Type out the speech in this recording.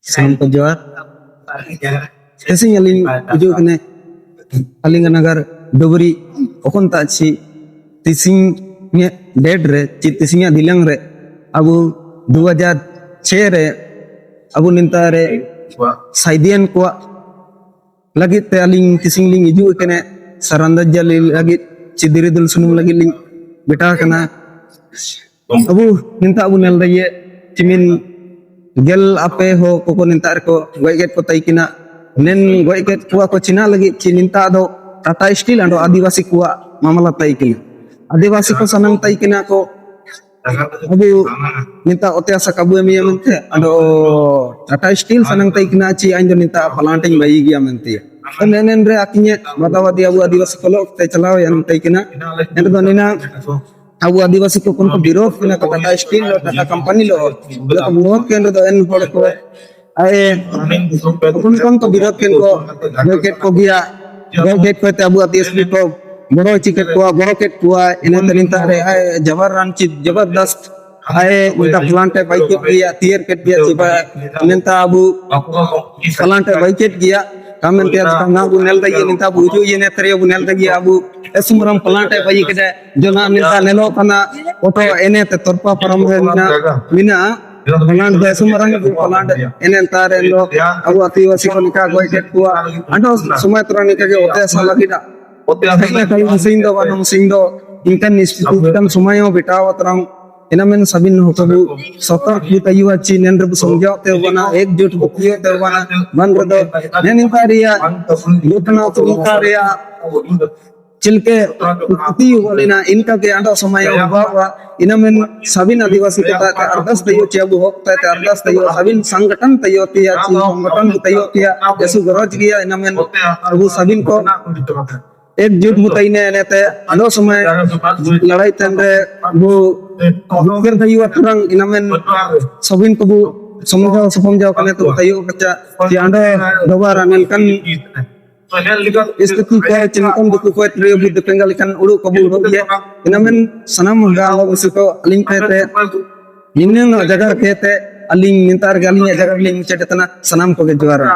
Salam ko jawar. Tesing aling uju kene aling nagar dobri okon ta chi tising nya dead re chi tising dilang re abu 2006 re abu ninta re saidian ko lagi te aling tising ling uju kene saranda jali lagi chi diri dul sunum lagi ling beta kana abu ninta abu nel ye cimin gel ape ho koko ninta ko goiget ko taikina nen goiget kuwa ko cina lagi cininta do Tata Steel ando adivasi kuwa mamala taikina adivasi ko sanang taikina ko abu ninta otiasa kabu emi mente ando Tata Steel sanang taikina ci ando ninta palanting bayi gia mente nenen re akinya batawati abu adivasi ko lo te chalao yang taikina endo nina abu adivasi ko kon ko birot kina ko Tata Steel lo Tata company lo birot kendo do en hor ko ay kon ko birot ken ko goket ko gia goket ko abu adivasi ko boro chiket ko boroket ko ene tarinta re ay jawaran chit jabardast ay uta plante baiket dia tier ket dia ciba nenta abu plante baiket dia kamen tiar tanga bu nel dagi ninta bu uju yene tere bu nel dagi abu esumram plante bayi kede jona ninta nelo kana oto ene te torpa param mina Pelan besumarang bu pelan ene tare lo abu atiwasi ko nika goiket kuwa ando sumatera nika ge ote salagida kali sindo wanong sindo inkan institutan sumayo betawatrang inamen sabin hokabu sotar kita yuwa cinen rebu songjok te wana ekjut bukiyo te wana ban rodo nenin tariya lutna tumkariya चिलके कुती वालिना इनका के अंडा समय उबावा इनमें सभी आदिवासी के अरदस तयो चियाबु होता है अरदस तयो सभी संगठन तयो तिया संगठन तयो तिया जैसे गरज गया इनमें अबु सभी को एकजुट मुतैने नेते अंडो समय लड़ाई तंदे वो बुकर तयो तरंग इनमें सभी को वो समझाओ कने तो तयो बच्चा कि अंडा दोबारा नेलकन इसको क्या चिंतन दुख को ट्रियो बुद्ध पेंगल kan ulu kabul dia inamen sanam galau usiko aling kete ineng jagar kete aling mintar galing jagar ling cedetana sanam ko juara